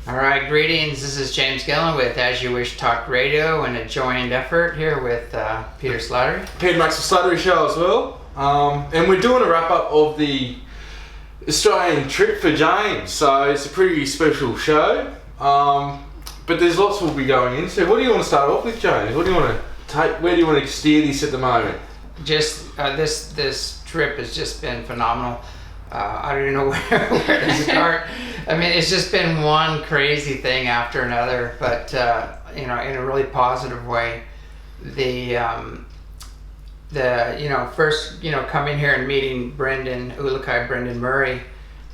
All right, greetings. This is James Gilliland with As You Wish Talk Radio, and a joined effort here with Peter Slattery. Peter Maxwell Slattery show as well. And we're doing a wrap up of the Australian trip for James, so it's a pretty special show. But there's lots we'll be going into. What do you want to start off with, James? What do you want to take? Where do you want to steer this at the moment? Just this trip has just been phenomenal. I don't even know where to start. I mean, it's just been one crazy thing after another, but in a really positive way. First coming here and meeting Brendan Murray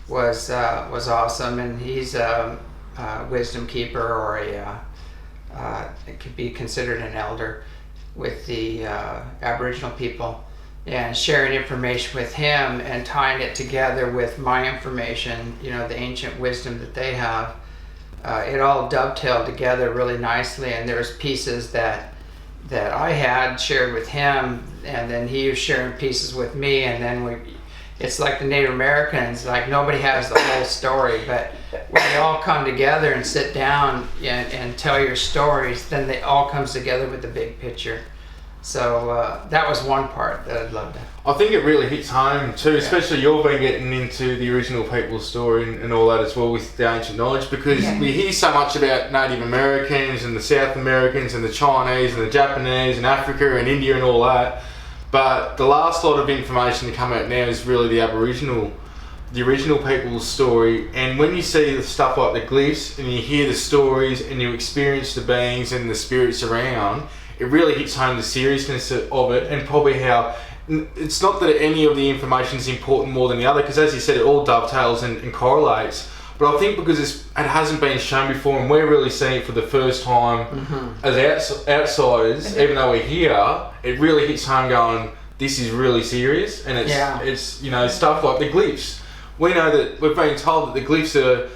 was awesome, and he's a wisdom keeper, or it could be considered an elder with the Aboriginal people. And sharing information with him and tying it together with my information, the ancient wisdom that they have, it all dovetailed together really nicely. And there's pieces that I had shared with him, and then he was sharing pieces with me, and then it's like the Native Americans, like nobody has the whole story, but when they all come together and sit down and tell your stories, then it all comes together with the big picture. So that was one part that I'd love to. I think it really hits home too, especially you've been getting into the original people's story and all that as well with the ancient knowledge, because we hear so much about Native Americans and the South Americans and the Chinese and the Japanese and Africa and India and all that, but the last lot of information to come out now is really the original people's story. And when you see the stuff like the glyphs and you hear the stories and you experience the beings and the spirits around, it really hits home the seriousness of it, and probably how it's not that any of the information is important more than the other, because as you said, it all dovetails and correlates. But I think because it hasn't been shown before, and we're really seeing it for the first time as outsiders, even though we're here, it really hits home going, this is really serious. And it's stuff like the glyphs. We know that we've been told that the glyphs are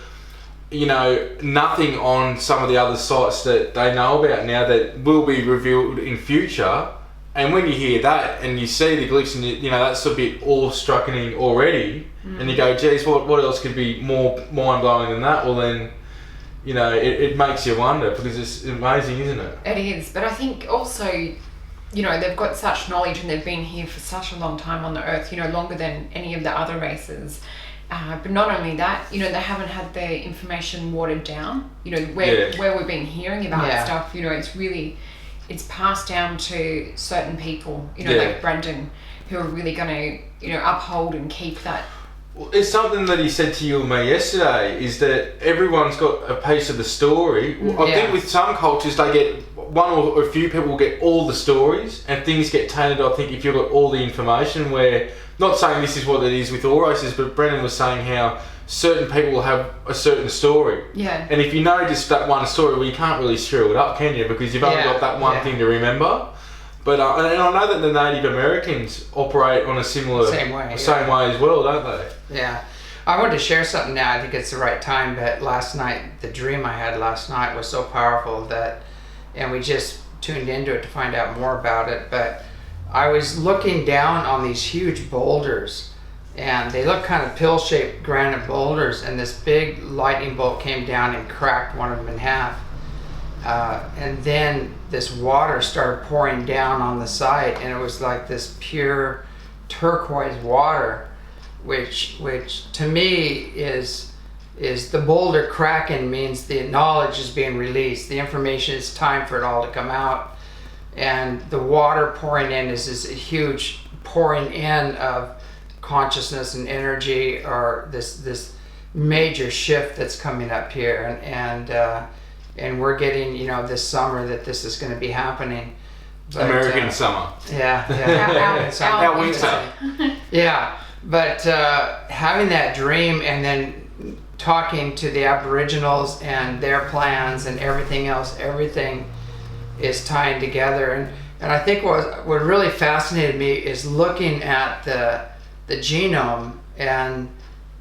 nothing on some of the other sites that they know about now that will be revealed in future. And when you hear that and you see the glyphs, and that's a bit awe-striking already, and you go, geez, what else could be more mind-blowing than that? Well then, it makes you wonder, because it's amazing, isn't it? It is, but I think also, they've got such knowledge, and they've been here for such a long time on the earth, longer than any of the other races. But not only that, they haven't had their information watered down. Where we've been hearing about stuff, it's passed down to certain people, like Brendan, who are really going to, uphold and keep that. Well, it's something that he said to you and me yesterday, is that everyone's got a piece of the story. I think with some cultures, they get one or a few people get all the stories, and things get tainted, I think, if you've got all the information, where, not saying this is what it is with all races, but Brendan was saying how certain people will have a certain story. Yeah. And if you know just that one story, well, you can't really screw it up, can you? Because you've only got that one thing to remember. But and I know that the Native Americans operate on a similar same way as well, don't they? Yeah. I wanted to share something now. I think it's the right time, but last night, the dream I had last night was so powerful and we just tuned into it to find out more about it, but I was looking down on these huge boulders, and they look kind of pill-shaped granite boulders, and this big lightning bolt came down and cracked one of them in half. And then this water started pouring down on the site, and it was like this pure turquoise water, which to me is the boulder cracking means the knowledge is being released. The information, it's time for it all to come out. And the water pouring in is this huge pouring in of consciousness and energy, or this major shift that's coming up here. And we're getting, this summer that this is going to be happening. But, American summer. Our winter. Yeah, but having that dream and then talking to the Aboriginals and their plans and everything else, everything is tying together. And I think what really fascinated me is looking at the genome and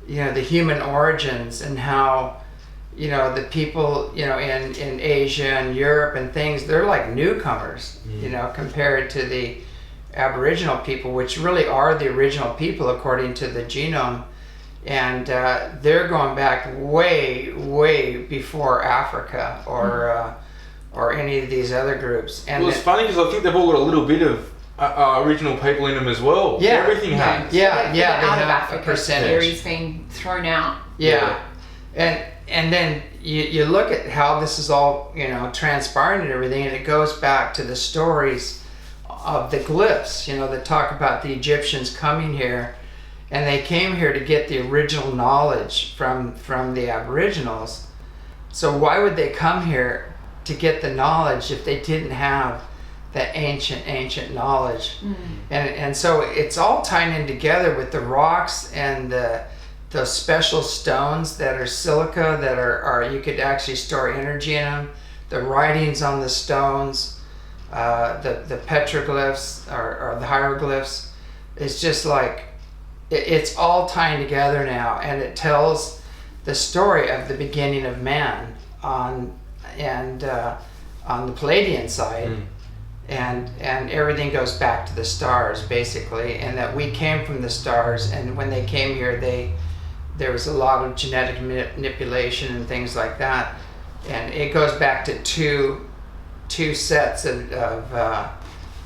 the human origins, and how the people in Asia and Europe and things, they're like newcomers compared to the Aboriginal people, which really are the original people according to the genome. and they're going back way before Africa or any of these other groups. And it's funny because I think they've all got a little bit of original people in them as well. Yeah, everything has. Yeah, they have of Africa, a percentage. Theory's been thrown out. Yeah. And then you look at how this is all, transpired and everything, and it goes back to the stories of the glyphs, that talk about the Egyptians coming here, and they came here to get the original knowledge from the Aboriginals. So why would they come here to get the knowledge if they didn't have the ancient knowledge? And so it's all tying in together with the rocks and those special stones that are silica that are you could actually store energy in them, the writings on the stones, the petroglyphs or the hieroglyphs. It's just like it's all tying together now, and it tells the story of the beginning of man on the Palladian side. And everything goes back to the stars basically, and that we came from the stars, and when they came here there was a lot of genetic manipulation and things like that, and it goes back to two sets of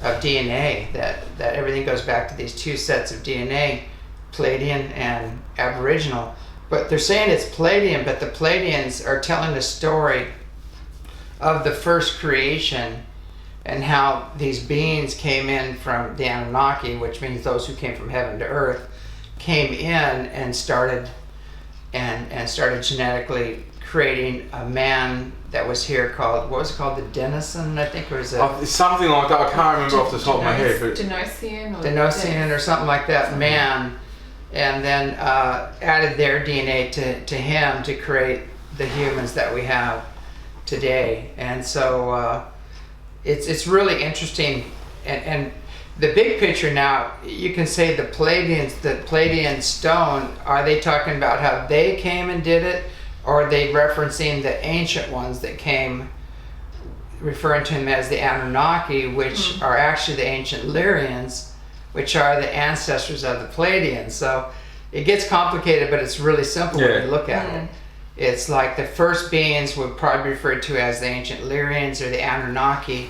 DNA, that everything goes back to these two sets of DNA, Palladian and Aboriginal. But they're saying it's Palladian, but the Palladians are telling the story of the first creation and how these beings came in from the Anunnaki, which means those who came from heaven to earth, came in and started genetically creating a man that was here called, what was it called, the Denizen, I think, or was it? Something like that. I can't remember off the top of my head. But Denosian or something like that, man, and then added their DNA to him to create the humans that we have today. And so it's really interesting, and the big picture now, you can say the Palladian stone, are they talking about how they came and did it, or are they referencing the ancient ones that came, referring to them as the Anunnaki, which are actually the ancient Lyrians, which are the ancestors of the Palladians? So it gets complicated, but it's really simple when you look at it. It's like the first beings would probably be referred to as the ancient Lyrians or the Anunnaki,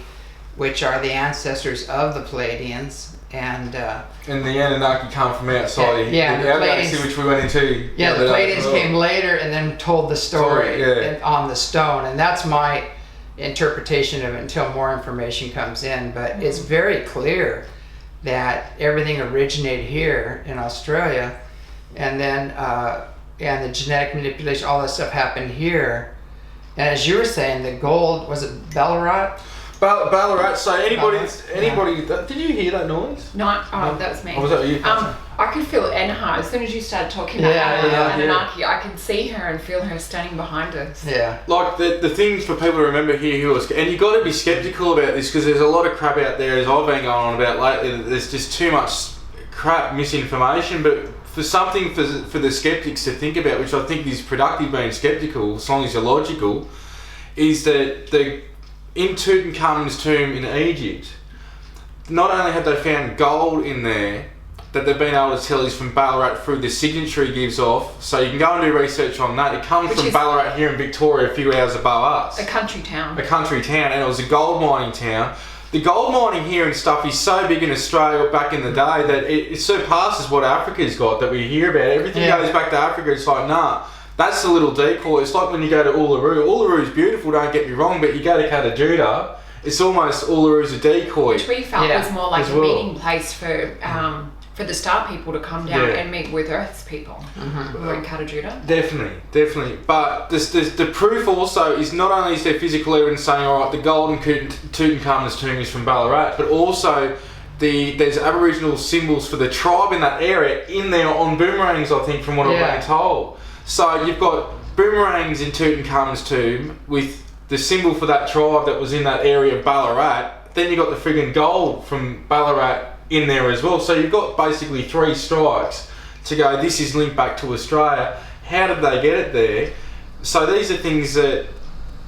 which are the ancestors of the Palladians, and the Anunnaki come from outside the galaxy, which we went into. Yeah, the Palladians came later and then told the story on the stone, and that's my interpretation of it until more information comes in. But it's very clear that everything originated here in Australia, and then and the genetic manipulation, all that stuff happened here. And as you were saying, the gold, was it Ballarat? Ballarat. So anybody, did you hear that noise? No, that was me. Oh, was that you? I could feel Enha as soon as you started talking about Anunnaki. I could see her and feel her standing behind us. Yeah. Like the things for people to remember here and you got to be skeptical about this, because there's a lot of crap out there, as I've been going on about lately. There's just too much crap, misinformation. But for something for the skeptics to think about, which I think is productive being skeptical, as long as you're logical, is that in Tutankhamun's tomb in Egypt, not only have they found gold in there that they've been able to tell is from Ballarat through the signature he gives off, so you can go and do research on that. It comes from Ballarat here in Victoria, a few hours above us. A country town, and it was a gold mining town. The gold mining here and stuff is so big in Australia back in the day that it surpasses what Africa's got, that we hear about. Everything goes back to Africa. It's like, nah, that's a little decoy. It's like when you go to Uluru. Uluru's beautiful, don't get me wrong, but you go to Katajuda, it's almost Uluru's a decoy. Which we felt was more like a meeting place for the star people to come down and meet with Earth's people who were in Katajuda. Definitely. But the proof also is not only is there physical evidence saying, all right, the golden Tutankhamun's tomb is from Ballarat, but also there's Aboriginal symbols for the tribe in that area in there on boomerangs, I think, from what I've been told. So you've got boomerangs in Tutankhamun's tomb with the symbol for that tribe that was in that area of Ballarat. Then you've got the friggin' gold from Ballarat in there as well. So you've got basically 3 strikes to go, this is linked back to Australia. How did they get it there? So these are things that,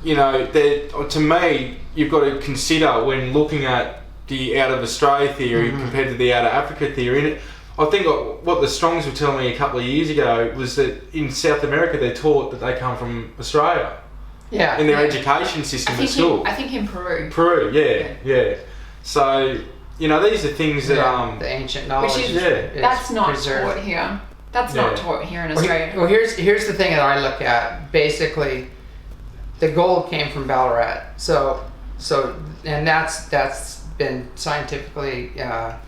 to me, you've got to consider when looking at the out of Australia theory compared to the out of Africa theory. And I think what the Strongs were telling me a couple of years ago was that in South America they're taught that they come from Australia. Yeah. In their education system at school. I think in Peru. Peru, yeah. So, these are things that the ancient knowledge. Which is that's not preserved. taught here. That's not taught here in Australia. Well, here's the thing that I look at. Basically, the gold came from Ballarat. So and that's been scientifically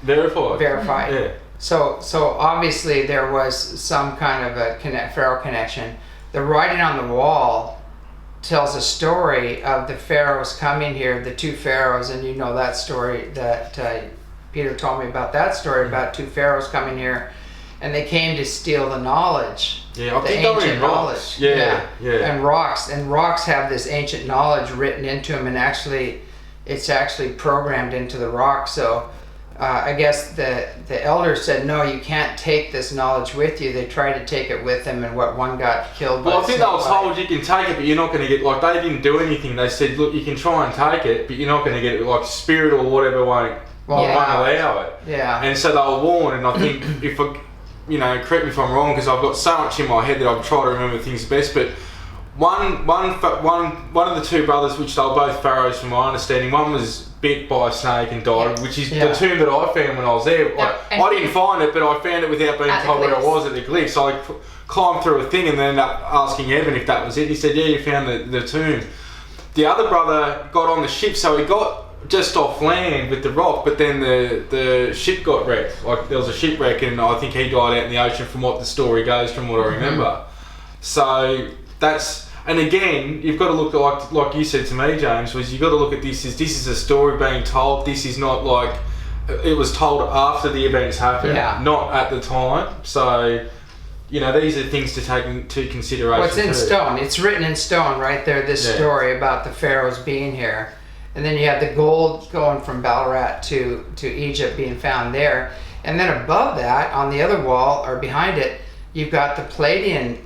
verified. Yeah. So obviously there was some kind of a pharaoh connection. The writing on the wall tells a story of the pharaohs coming here, the two pharaohs, and you know that story that Peter told me about that story about two pharaohs coming here, and they came to steal the knowledge. Yeah, I the think ancient knowledge. Yeah. And rocks have this ancient knowledge written into them, and it's actually programmed into the rock. So I guess the elders said, no, you can't take this knowledge with you. They tried to take it with them, and one got killed. Well, I think they were told you can take it, but you're not going to get, like, they didn't do anything. They said, look, you can try and take it, but you're not going to get it, like, spirit or whatever won't allow it. Yeah. And so they were warned, and I think, correct me if I'm wrong, because I've got so much in my head that I've tried to remember things best, but one of the two brothers, which they were both pharaohs from my understanding, one was bit by a snake and died, which is the tomb that I found when I was there. I didn't find it, but I found it without being told where I was at the glyphs. So I climbed through a thing and then ended up asking Evan if that was it. He said, yeah, you found the tomb. The other brother got on the ship, so he got just off land with the rock, but then the ship got wrecked. Like, there was a shipwreck, and I think he died out in the ocean from what the story goes, from what I remember. So that's... And again, you've got to look at, like you said to me, James, was you've got to look at this is a story being told. This is not like it was told after the events happened, not at the time. So, these are things to take into consideration. Well, it's in stone. It's written in stone right there, this story about the pharaohs being here. And then you have the gold going from Ballarat to Egypt being found there. And then above that, on the other wall, or behind it, you've got the Palladian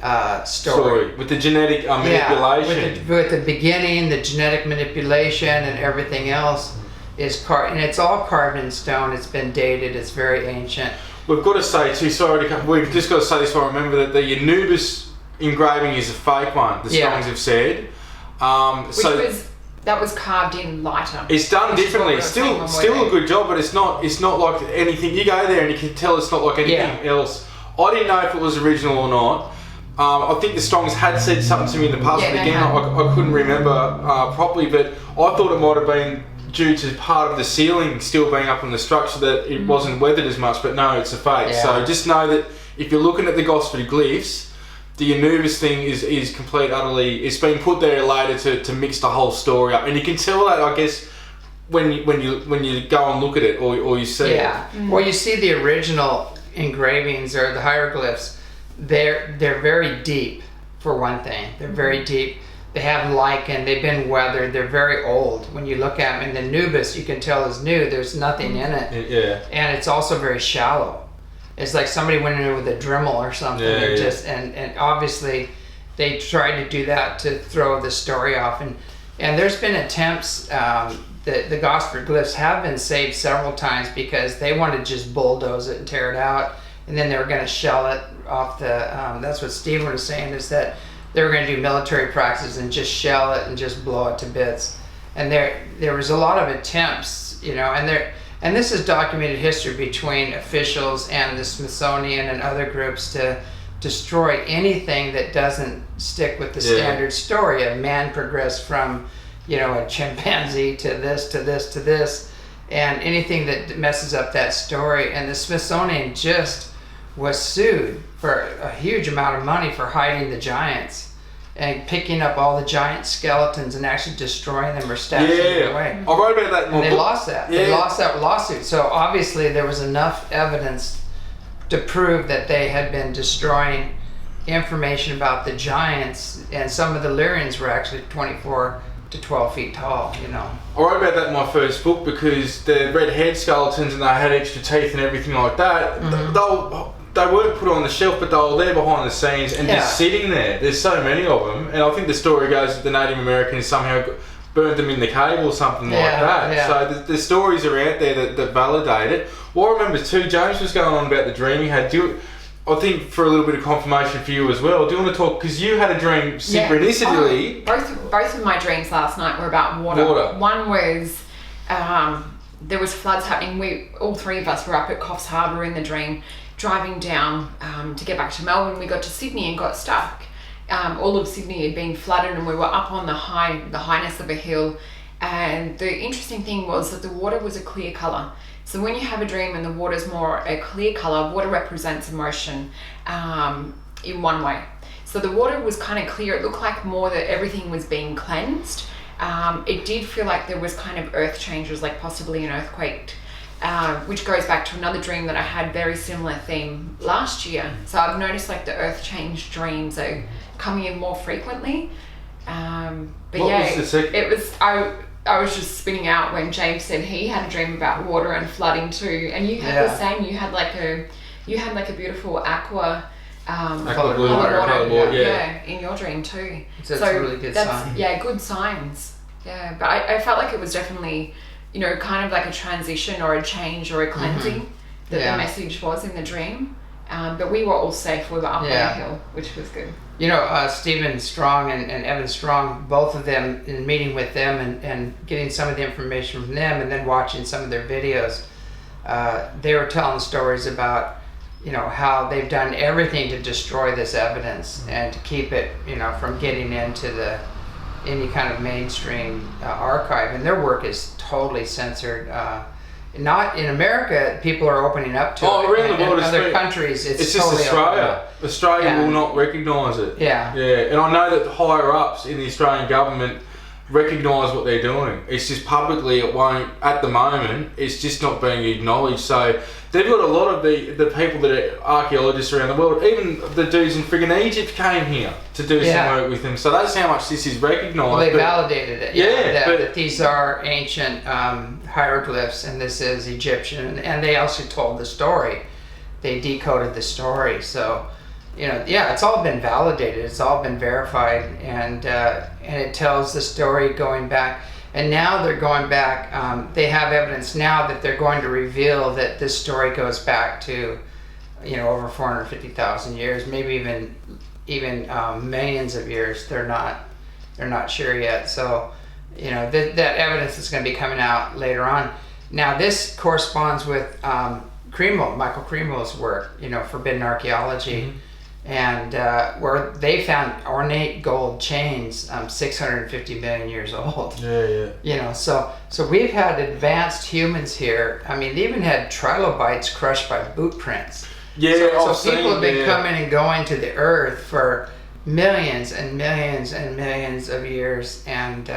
story. With the genetic manipulation. With the beginning, the genetic manipulation and everything else is and it's all carved in stone. It's been dated. It's very ancient. We've got to say too, we've just got to say this so I remember that the Anubis engraving is a fake one, the Strongs have said. That was carved in lighter. It's done differently. Still a good job, but it's not like anything. You go there and you can tell it's not like anything else. I didn't know if it was original or not. I think the Strongs had said something to me in the past, but again, I couldn't remember properly, but I thought it might have been due to part of the ceiling still being up on the structure that it wasn't weathered as much, but no, it's a fake. Yeah. So just know that if you're looking at the Gosford Glyphs, the Anubis thing is complete, utterly, it's been put there later to mix the whole story up. And you can tell that, I guess, when you go and look at it or you see it. Yeah, well, you see the original engravings or the hieroglyphs, they're very deep, for one thing. They're very deep. They have lichen, they've been weathered, they're very old. When you look at them, and the Anubis you can tell is new, there's nothing in it. Yeah. And it's also very shallow. It's like somebody went in with a Dremel or something and obviously they tried to do that to throw the story off, and there's been attempts. The Gosford Glyphs have been saved several times because they wanted to just bulldoze it and tear it out, and then they were going to shell it off the, that's what Stephen was saying, is that they were going to do military practices and just shell it and just blow it to bits. And there was a lot of attempts, and this is documented history between officials and the Smithsonian and other groups to destroy anything that doesn't stick with the standard story of man progressed from a chimpanzee to this, to this, to this, and anything that messes up that story. And the Smithsonian just was sued for a huge amount of money for hiding the giants and picking up all the giant skeletons and actually destroying them or stashing them away. I wrote about that in my book. They lost that. They lost that lawsuit. So obviously there was enough evidence to prove that they had been destroying information about the giants, and some of the Lyrians were actually 24 to 12 feet tall, I wrote about that in my first book because the red-haired skeletons, and they had extra teeth and everything like that, they weren't put on the shelf, but they were there behind the scenes and just sitting there. There's so many of them, and I think the story goes that the Native Americans somehow burned them in the cave or something like that. Yeah. So the stories are out there that validate it. What I remember too, James was going on about the dream he had. I think for a little bit of confirmation for you as well, do you want to talk, because you had a dream synchronicity. Both of my dreams last night were about water. One was, there was floods happening. All three of us were up at Coffs Harbour in the dream, driving down to get back to Melbourne. We got to Sydney and got stuck. All of Sydney had been flooded, and we were up on the highness of a hill. And the interesting thing was that the water was a clear colour. So when you have a dream and the water's more a clear colour, water represents emotion in one way. So the water was kind of clear. It looked like more that everything was being cleansed. It did feel like there was kind of earth changes, like possibly an earthquake, which goes back to another dream that I had, very similar theme last year. So I've noticed like the earth change dreams are coming in more frequently. I was just spinning out when James said he had a dream about water and flooding too, and you had the same. You had like a beautiful aqua blue water, in your dream too. So that's a really good sign. Yeah, good signs. Yeah, but I felt like it was definitely, kind of like a transition or a change or a cleansing that the message was in the dream. But we were all safe. We were up on a hill, which was good. Stephen Strong and Evan Strong, both of them, in meeting with them and getting some of the information from them, and then watching some of their videos, they were telling stories about, how they've done everything to destroy this evidence and to keep it, from getting into any kind of mainstream archive. And their work is totally censored. Not in America, people are opening up to it. Around the world, in other countries, it's just totally Australia. Australia will not recognise it. Yeah. And I know that the higher ups in the Australian government recognise what they're doing. It's just publicly, it won't, at the moment, it's just not being acknowledged. So they've got a lot of the people that are archaeologists around the world. Even the dudes in friggin' Egypt came here to do some work with them. So that's how much this is recognised. Well, they validated it. That these are ancient hieroglyphs and this is Egyptian. And they also told the story. They decoded the story. So, it's all been validated. It's all been verified. And it tells the story going back. And now they're going back, they have evidence now that they're going to reveal that this story goes back to, over 450,000 years, maybe even millions of years. They're not sure yet. So, that evidence is going to be coming out later on. Now this corresponds with Michael Cremo's work, Forbidden Archaeology. Mm-hmm. And where they found ornate gold chains 650 million years old. So we've had advanced humans here. I mean, they even had trilobites crushed by boot prints. So people have been coming and going to the earth for millions and millions and millions of years, and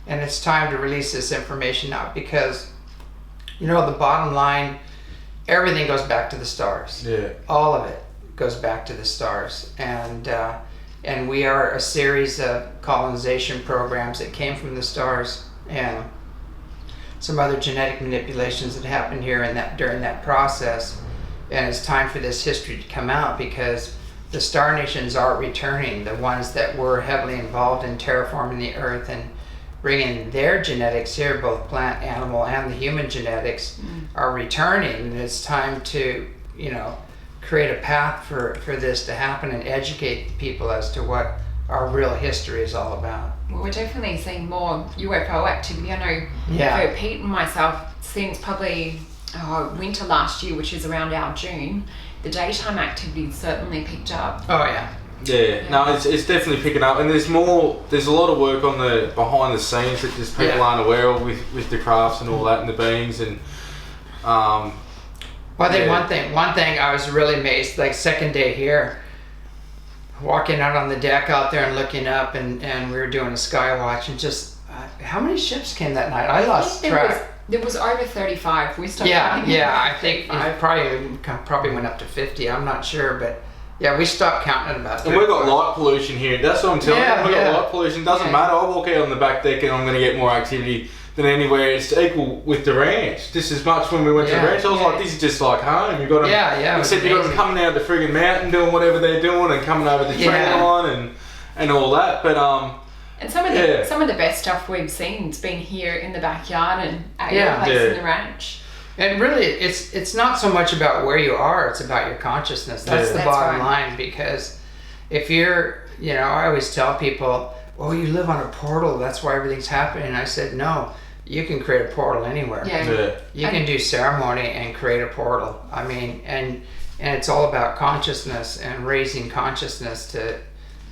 it's time to release this information out because the bottom line, everything goes back to the stars. All of it goes back to the stars, and we are a series of colonization programs that came from the stars, and some other genetic manipulations that happened here during that process. And it's time for this history to come out because the star nations are returning. The ones that were heavily involved in terraforming the earth and bringing their genetics here, both plant, animal, and the human genetics, are returning, and it's time to create a path for this to happen and educate people as to what our real history is all about. Well, we're definitely seeing more UFO activity. I know for Pete and myself, since probably winter last year, which is around our June, the daytime activity certainly picked up. Oh yeah. No, it's definitely picking up, and there's a lot of work on the behind the scenes that just people aren't aware of with the crafts and all that and the beings and Well, I think one thing I was really amazed, like second day here, walking out on the deck out there and looking up, and we were doing a SkyWatch, and just how many ships came that night? I lost track. There was over 35. We stopped counting. I think I probably went up to 50. I'm not sure, but we stopped counting at about 35. And we've got light pollution here. That's what I'm telling you. We've got light pollution. Doesn't matter. I walk out on the back deck and I'm going to get more activity than anywhere. It's equal with the ranch. Just as much when we went to the ranch, I was like, this is just like home. You got them, except you got them coming out the friggin' mountain doing whatever they're doing and coming over the tree line and all that. But and some of the best stuff we've seen has been here in the backyard and at your place in the ranch. And really, it's not so much about where you are, it's about your consciousness. That's the bottom line, because if you're, I always tell people, oh, you live on a portal, that's why everything's happening. And I said, no, you can create a portal anywhere. You can do ceremony and create a portal. I mean, and it's all about consciousness and raising consciousness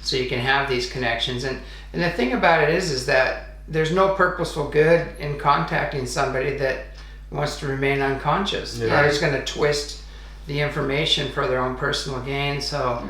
so you can have these connections. And the thing about it is that there's no purposeful good in contacting somebody that wants to remain unconscious. Or is going to twist the information for their own personal gain. So,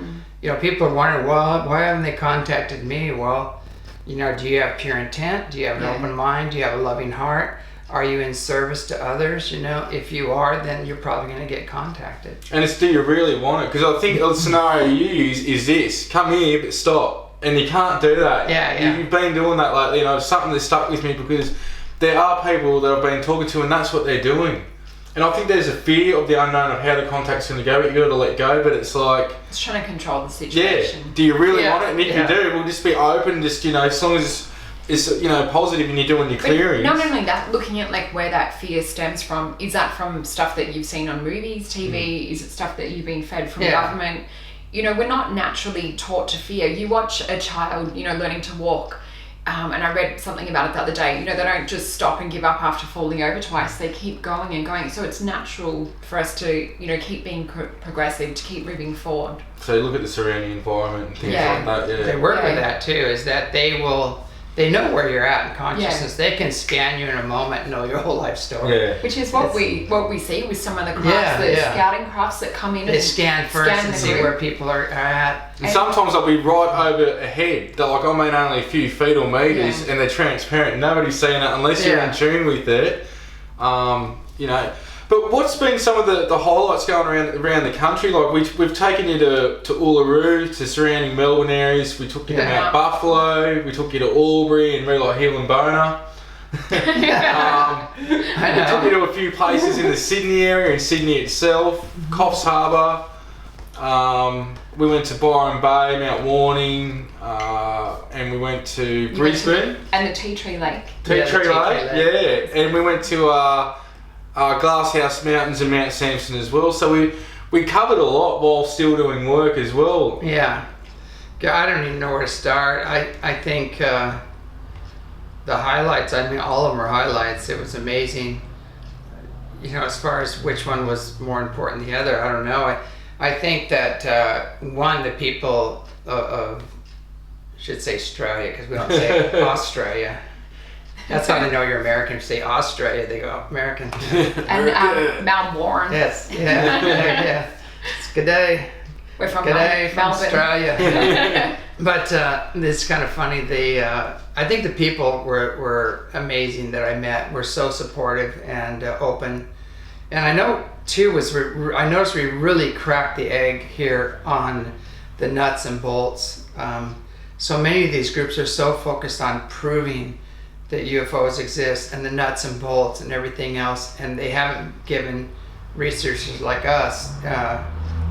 people are wondering, well, why haven't they contacted me? Well, do you have pure intent? Do you have an open mind? Do you have a loving heart? Are you in service to others? If you are, then you're probably going to get contacted. And it's, do you really want it? Because I think the scenario you use is this: come here, but stop. And you can't do that. You've been doing that lately. It's something that stuck with me, because there are people that I've been talking to, and that's what they're doing. And I think there's a fear of the unknown of how the contact's going to go, but you've got to let go. But it's like, it's trying to control the situation. Yeah. Do you really want it? And if you do, we'll just be open. Just as long as it's positive and you're doing your clearings. Not only that, looking at like where that fear stems from. Is that from stuff that you've seen on movies, TV? Is it stuff that you've been fed from government? We're not naturally taught to fear. You watch a child, learning to walk. And I read something about it the other day. They don't just stop and give up after falling over twice. They keep going and going. So it's natural for us to, keep being progressive, to keep moving forward. So look at the surrounding environment and things like that. Yeah. They work with that too, is that they know where you're at in consciousness. They can scan you in a moment and know your whole life story. Yeah. Which is what we see with some of the crafts, the scouting crafts that come in. They scan first and see where people are at. And sometimes I'll be right over ahead. They're like, only a few feet or meters, and they're transparent. Nobody's seeing it unless you're in tune with it. But what's been some of the highlights going around the country? Like we've taken you to Uluru, to surrounding Melbourne areas. We took you to Mount Buffalo. We took you to Albury and Real Hill and Bona. We took you to a few places in the Sydney area, in Sydney itself, Coffs Harbour. We went to Byron Bay, Mount Warning, and we went to Brisbane. And the Tea Tree Lake. Tea Tree Lake. And we went to Glasshouse Mountains and Mount Sampson as well. So we covered a lot while still doing work as well. Yeah. I don't even know where to start. I think the highlights, all of them are highlights. It was amazing. As far as which one was more important than the other, I don't know. I think that the people of should say Australia, because we don't say Australia. That's how they know you're American. If you say Australia, they go, American. And Melbourne. Yes. Yeah. It's good day. We're from G'day from Melbourne. Australia. But it's kind of funny. I think the people were amazing that I met. Were so supportive and open. And I know too I noticed we really cracked the egg here on the nuts and bolts. So many of these groups are so focused on proving that UFOs exist and the nuts and bolts and everything else, and they haven't given researchers like us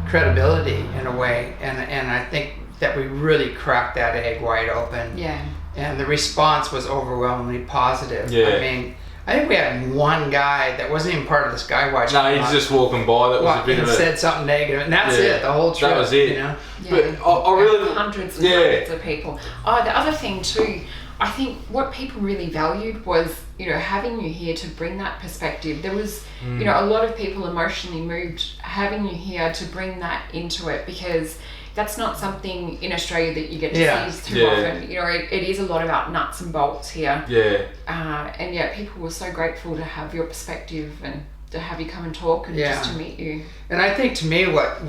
credibility in a way. And I think that we really cracked that egg wide open. Yeah. And the response was overwhelmingly positive. Yeah. I think we had one guy that wasn't even part of the SkyWatch. No, he's just walking by. That was a bit of said something negative, and that's it. The whole trip. That was it. Yeah. But I really hundreds and hundreds of people. Oh, the other thing too, I think what people really valued was, having you here to bring that perspective. There was, a lot of people emotionally moved having you here to bring that into it, because that's not something in Australia that you get to see too often. It is a lot about nuts and bolts here. Yeah. And people were so grateful to have your perspective and to have you come and talk and just to meet you. And I think to me what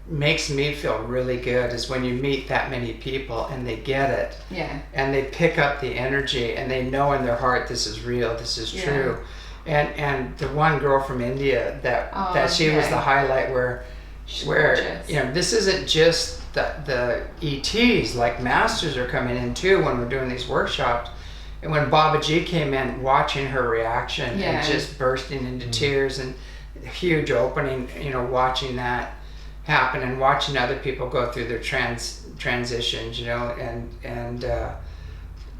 makes me feel really good is when you meet that many people and they get it. Yeah. And they pick up the energy and they know in their heart this is real, this is true. And the one girl from India that she was the highlight where this isn't just the ETs, like masters are coming in too when we're doing these workshops. And when Baba G came in, watching her reaction and just bursting into tears and huge opening, watching that happen and watching other people go through their transitions, and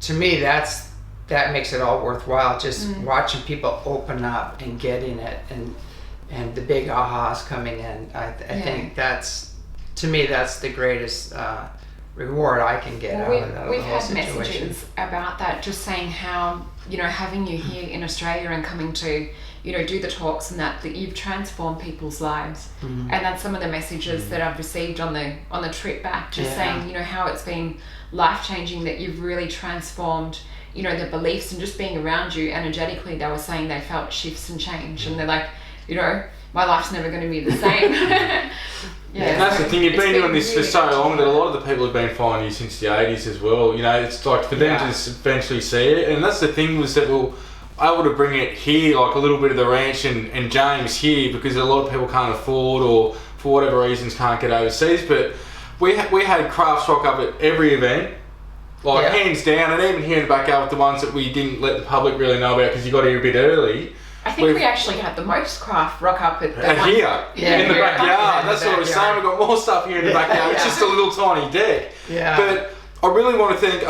to me that's that makes it all worthwhile. Just watching people open up and getting it, and the big ahas coming in. I think that's, to me, that's the greatest reward I can get out of that. We've had messages about that, just saying how, you know, having you here in Australia and coming to, you know, do the talks and that you've transformed people's lives. And that's some of the messages that I've received on the trip back, just saying, you know, how it's been life-changing, that you've really transformed, you know, the beliefs, and just being around you energetically, they were saying they felt shifts and change, and they're like, you know, my life's never going to be the same. And that's the thing, you've been doing this for so long that a lot of the people have been following you since the 80s as well. You know, it's like for them to eventually see it, and that's the thing, was that we'll able to bring it here, like a little bit of the ranch and James here, because a lot of people can't afford, or for whatever reasons can't get overseas. But we had crafts rock up at every event, like hands down, and even here in the backyard with the ones that we didn't let the public really know about because you got here a bit early. I think we actually had the most craft rock up at the here in the backyard. That's what I was saying. We've got more stuff here in the backyard. It's just a little tiny deck. But I really want to thank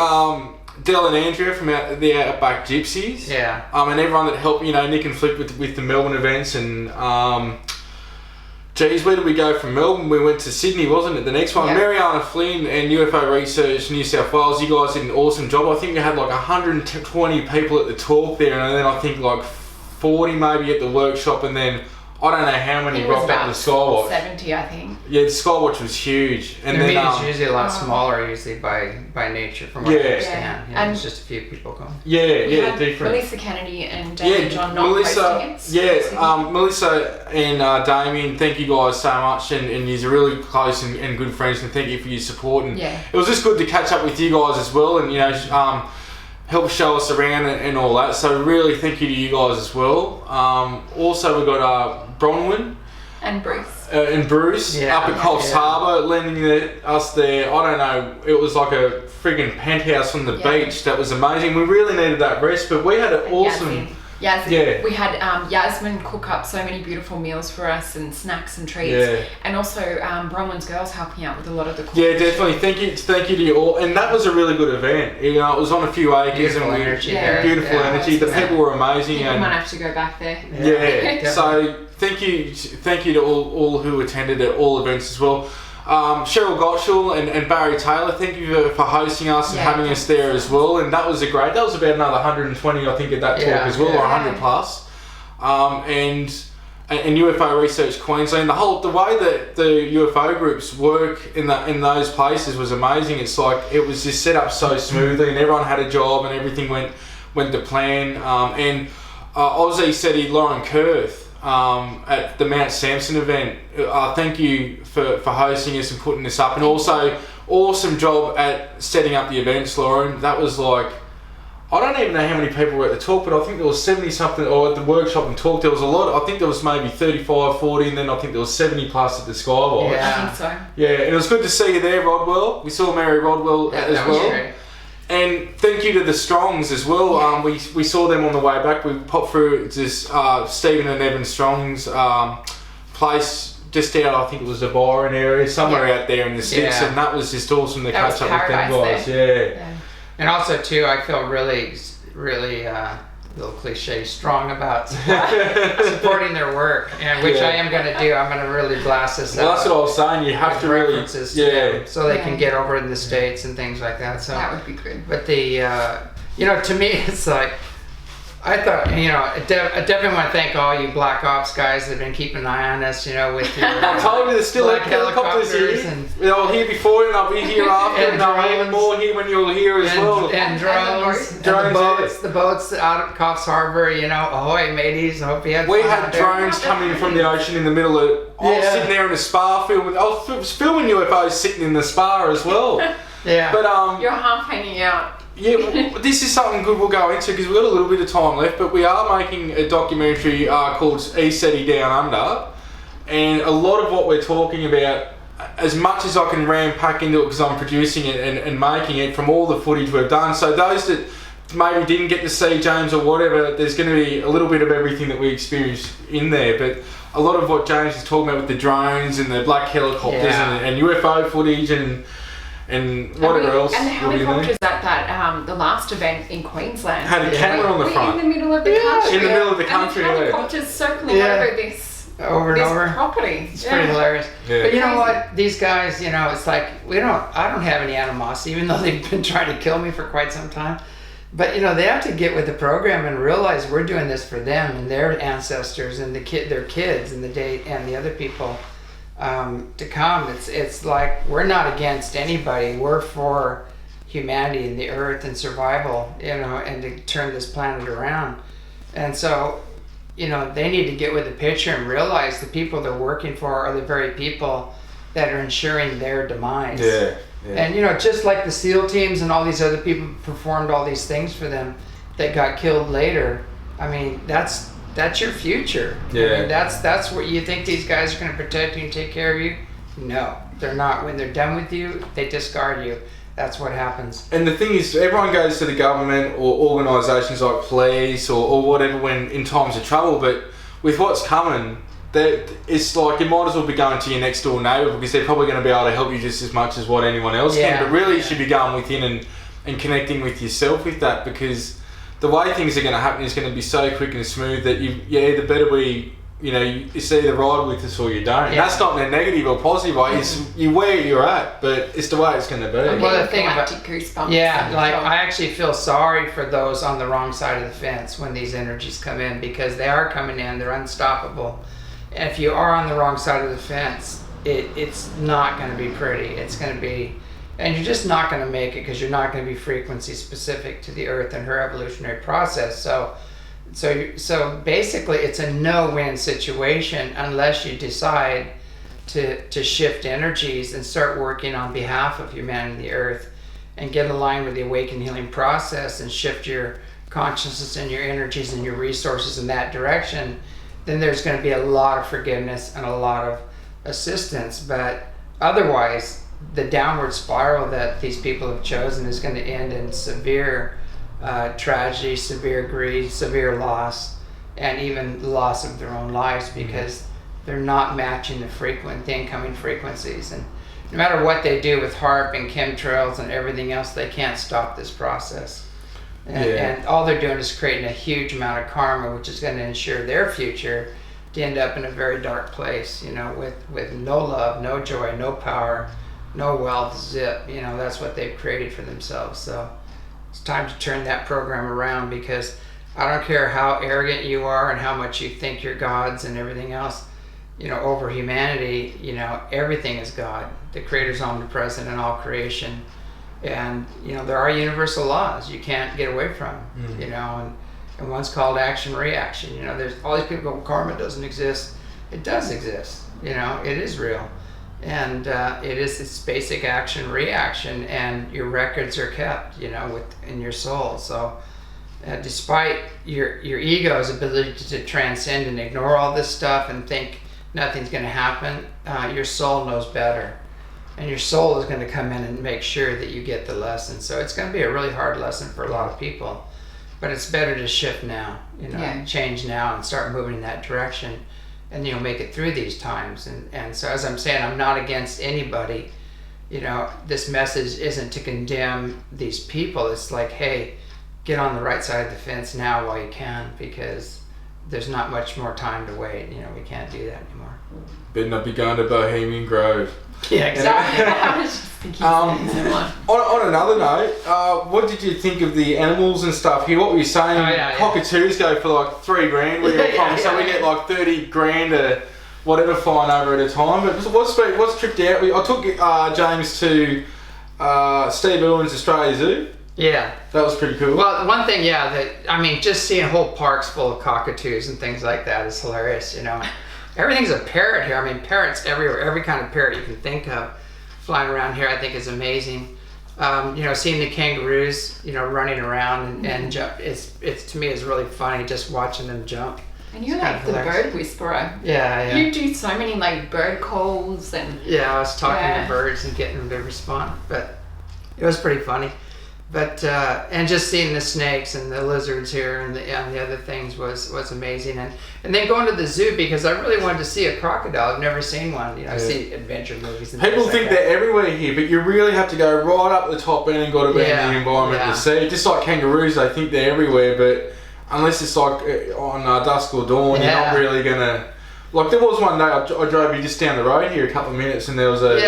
Del and Andrea from the Outback Gypsies. And everyone that helped, you know, Nick and Flip with the Melbourne events. And geez, where did we go from Melbourne? We went to Sydney, wasn't it? The next one, Mariana Flynn and UFO Research New South Wales. You guys did an awesome job. I think we had like 120 people at the talk there, and then I think like 40 maybe at the workshop, and then I don't know how many rocked up in the SkyWatch. 70, I think. Yeah, the SkyWatch was huge. And the then meeting's usually a lot smaller, usually by nature, from what I understand. And it's just a few people going. Different. Melissa Kennedy and David John not hosting it. Melissa and Damien, thank you guys so much, and you're really close and good friends, and thank you for your support. And it was just good to catch up with you guys as well, and you know, help show us around and all that. So really thank you to you guys as well. Also we've got Bronwyn and Bruce up at Coffs Harbour, lending us there. I don't know, it was like a friggin' penthouse on the beach. That was amazing. We really needed that rest, but we had an awesome... We had Yasmin cook up so many beautiful meals for us, and snacks and treats, and also Bronwyn's girls helping out with a lot of the cooking. Yeah, definitely. Thank you to you all. And that was a really good event. You know, it was on a few acres. Beautiful energy there. Beautiful energy. The people were amazing. People might have to go back there. So thank you to all who attended at all events as well. Cheryl Gottschall and Barry Taylor, thank you for hosting us and having us there as well. And that was about another 120, I think, at that talk as well, or 100 plus. And UFO Research Queensland, the way that the UFO groups work in those places was amazing. It's like it was just set up so smoothly, and everyone had a job, and everything went to plan. And ECETI Lauren Kurth, at the Mount Sampson event, thank you for hosting us and putting this up, and also awesome job at setting up the events, Lauren. That was like, I don't even know how many people were at the talk, but I think there was 70 something, or at the workshop and talk there was a lot. I think there was maybe 35, 40, and then I think there was 70 plus at the SkyWatch. I think so. Yeah, and it was good to see you there, Rodwell. We saw Mary Rodwell as well. Great. And thank you to the Strongs as well. We saw them on the way back. We popped through just Stephen and Evan Strong's place just out, I think it was the Byron area, somewhere out there in the sticks, and that was just awesome to catch up with them guys. And also too, I feel really a little cliche, strong about supporting their work, and which I am going to do. I'm going to really blast this out. Well, that's what I was saying. You have to references to them, so they can get over in the States and things like that. So that would be good. But the you know, to me, it's like, I thought, you know, I definitely want to thank all you Black Ops guys that have been keeping an eye on us, you know, with your I told you there's still helicopters here. And I'll here before and I'll be here after, and I'll even more here when you're here as well. And drones, the boats out at Coffs Harbour, you know, ahoy mateys, I hope you had fun. We had drones coming from the ocean in the middle of, I was sitting there in a spa filming, I was filming UFOs sitting in the spa as well. But you're half hanging out. Yeah, this is something good we'll go into because we've got a little bit of time left, but we are making a documentary called ECETI Down Under, and a lot of what we're talking about, as much as I can pack into it because I'm producing it and making it from all the footage we've done, so those that maybe didn't get to see James or whatever, there's going to be a little bit of everything that we experienced in there, but a lot of what James is talking about with the drones and the black helicopters and UFO footage and and whatever else. And the helicopters at that the last event in Queensland had a camera on the front. In the middle of the country. In the middle of the country. And the helicopters circling over this. Over and over property. It's pretty hilarious. Yeah. But you know what? These guys, you know, it's like I don't have any animosity, even though they've been trying to kill me for quite some time. But you know, they have to get with the program and realize we're doing this for them and their ancestors and their kids and the other people to come. It's like we're not against anybody. We're for humanity and the earth and survival, you know, and to turn this planet around. And so, you know, they need to get with the picture and realize the people they're working for are the very people that are ensuring their demise. Yeah. And, you know, just like the SEAL teams and all these other people performed all these things for them that got killed later, I mean, that's your future. Yeah. I mean, that's what you think these guys are going to protect you and take care of you? No, they're not. When they're done with you, they discard you. That's what happens. And the thing is, everyone goes to the government or organisations like police or whatever when in times of trouble, but with what's coming, it's like you might as well be going to your next door neighbour because they're probably going to be able to help you just as much as what anyone else can. But really, you should be going within and connecting with yourself with that, because the way things are going to happen is going to be so quick and smooth that you either better be, you know, it's either ride with us or you don't. Yeah. That's not in a negative or positive way. It's you where you're at, but it's the way it's going to be. Well, the thing about goosebumps. Yeah, like I actually feel sorry for those on the wrong side of the fence when these energies come in, because they are coming in. They're unstoppable. And if you are on the wrong side of the fence, it's not going to be pretty. It's going to be, and you're just not going to make it because you're not going to be frequency specific to the Earth and her evolutionary process. So basically, it's a no-win situation unless you decide to shift energies and start working on behalf of humanity and the Earth, and get aligned with the awakening healing process and shift your consciousness and your energies and your resources in that direction. Then there's going to be a lot of forgiveness and a lot of assistance. But otherwise, the downward spiral that these people have chosen is going to end in severe tragedy, severe greed, severe loss, and even the loss of their own lives, because they're not matching the incoming frequencies. And no matter what they do with HAARP and chemtrails and everything else, they can't stop this process. And all they're doing is creating a huge amount of karma, which is going to ensure their future to end up in a very dark place, you know, with no love, no joy, no power, no wealth, zip. You know, that's what they've created for themselves. So it's time to turn that program around, because I don't care how arrogant you are and how much you think you're gods and everything else, you know, over humanity. You know, everything is God. The Creator's omnipresent in all creation. And, you know, there are universal laws you can't get away from, you know, and one's called action reaction. You know, there's all these people go, karma doesn't exist. It does exist, you know, it is real. And it's basic action reaction, and your records are kept, you know, in your soul. So despite your ego's ability to transcend and ignore all this stuff and think nothing's going to happen, your soul knows better. And your soul is going to come in and make sure that you get the lesson. So it's going to be a really hard lesson for a lot of people. But it's better to shift now, you know, change now and start moving in that direction, and, you know, make it through these times. And so, as I'm saying, I'm not against anybody. You know, this message isn't to condemn these people. It's like, hey, get on the right side of the fence now while you can, because there's not much more time to wait. You know, we can't do that anymore. Better not be going to Bohemian Grove. Yeah, exactly. I was just thinking similar. On another note, what did you think of the animals and stuff here? What were you saying? Cockatoos go for like $3,000 where you're from, so we get like $30,000 or whatever flying over at a time. But what's tripped out? I took James to Steve Irwin's Australia Zoo. Yeah. That was pretty cool. Well, one thing, just seeing whole parks full of cockatoos and things like that is hilarious, you know. Everything's a parrot here. I mean, parrots everywhere. Every kind of parrot you can think of flying around here, I think, is amazing. You know, seeing the kangaroos, you know, running around and jump. It's to me, it's really funny just watching them jump. And you're like the bird whisperer. Yeah. You do so many like bird calls and. Yeah, I was talking to birds and getting them to respond, but it was pretty funny. But and just seeing the snakes and the lizards here and the other things was amazing, and then going to the zoo because I really wanted to see a crocodile. I've never seen one. You know, I've seen adventure movies. And people think they're everywhere here, but you really have to go right up the top end and got to be in the environment to see. Just like kangaroos, they think they're everywhere, but unless it's like on dusk or dawn, you're not really gonna. Like there was one day I drove you just down the road here a couple of minutes and there was I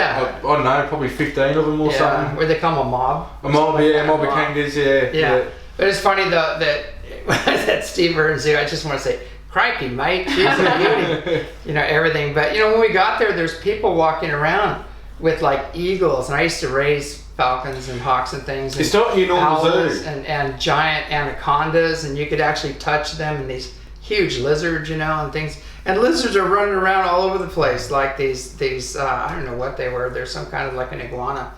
don't know, probably 15 of them or something. Where they call them a mob. A mob, a mob of kangaroos, yeah. But it's funny though that Steve Burns, I just want to say, crikey, mate, she's a beauty. You know, everything. But you know, when we got there's people walking around with like eagles, and I used to raise falcons and hawks and things. It's not your normal zoo. And giant anacondas, and you could actually touch them, and these huge lizards, you know, and things. And lizards are running around all over the place, like these I don't know what they were. They're some kind of like an iguana.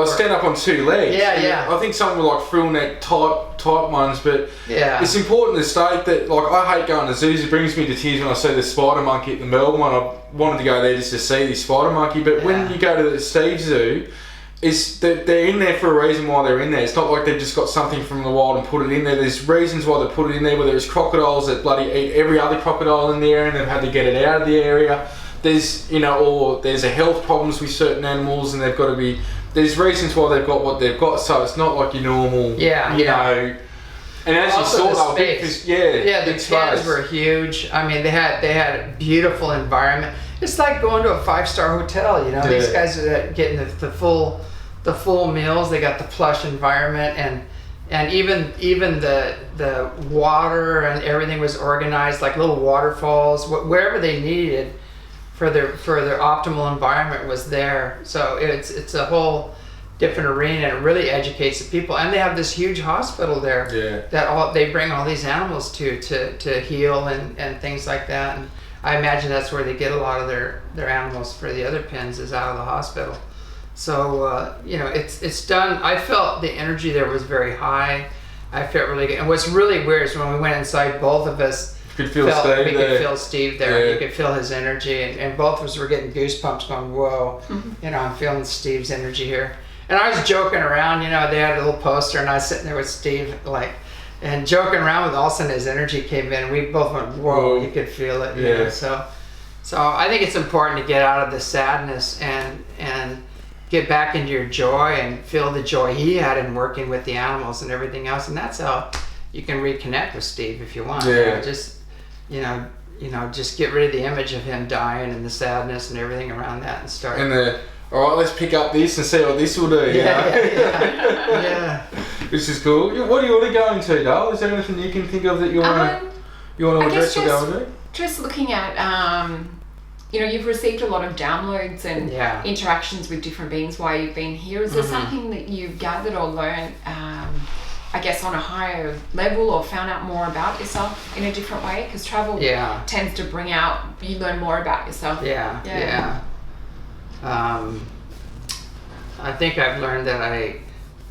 Stand up on two legs. Yeah. I think some were like frill neck type ones, but it's important to state that like I hate going to zoos. It brings me to tears when I see the spider monkey at the Melbourne one. I wanted to go there just to see this spider monkey, but when you go to the Steve Zoo, is that they're in there for a reason why they're in there. It's not like they've just got something from the wild and put it in there. There's reasons why they put it in there, whether it's crocodiles that bloody eat every other crocodile in the area and they've had to get it out of the area. There's, you know, or there's a health problems with certain animals and they've got to be, there's reasons why they've got what they've got, so it's not like your normal, you know. And as also you saw, the pens were huge. I mean, they had a beautiful environment. It's like going to a 5-star hotel, you know. These guys are getting the full meals. They got the plush environment, and even the water and everything was organized, like little waterfalls, wherever they needed for their optimal environment was there. So it's a whole different arena, and it really educates the people. And they have this huge hospital there that they bring all these animals to heal and things like that. And I imagine that's where they get a lot of their animals for the other pens, is out of the hospital. So you know, it's done. I felt the energy there was very high. I felt really good. And what's really weird is when we went inside, both of us could feel Steve there. You could feel his energy, and both of us were getting goosebumps going, whoa, you know, I'm feeling Steve's energy here. And I was joking around, you know, they had a little poster and I was sitting there with Steve, like, and joking around with, all of a sudden his energy came in and we both went, whoa, you could feel it. You know? So I think it's important to get out of the sadness and get back into your joy and feel the joy he had in working with the animals and everything else. And that's how you can reconnect with Steve if you want. Just get rid of the image of him dying and the sadness and everything around that and start. All right, let's pick up this and see what this will do. Yeah. Which is cool. What are you already going to, Dale? Is there anything you can think of that you want to address or go and do? Just looking at, you know, you've received a lot of downloads and interactions with different beings while you've been here. Is there something that you've gathered or learned, I guess, on a higher level, or found out more about yourself in a different way? Because travel tends to bring out, you learn more about yourself. Yeah. I think I've learned that I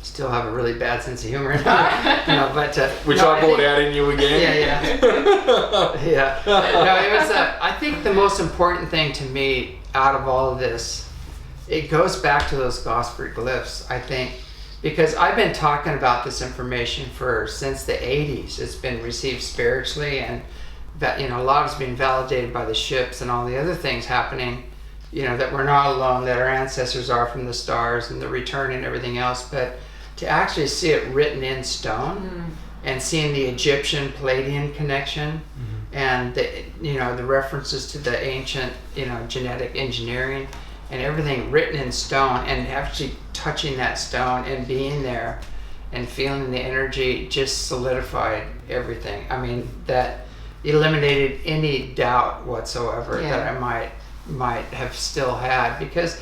still have a really bad sense of humor. Which I brought out in you again. Yeah. No, it was. I think the most important thing to me out of all of this, it goes back to those Gosford Glyphs. I think, because I've been talking about this information since the 80s. It's been received spiritually, and that, you know, a lot has been validated by the ships and all the other things happening. You know, that we're not alone, that our ancestors are from the stars and the return and everything else, but to actually see it written in stone and seeing the Egyptian Palladian connection and the references to the ancient, you know, genetic engineering and everything written in stone, and actually touching that stone and being there and feeling the energy just solidified everything. I mean, that eliminated any doubt whatsoever that I might have still had, because,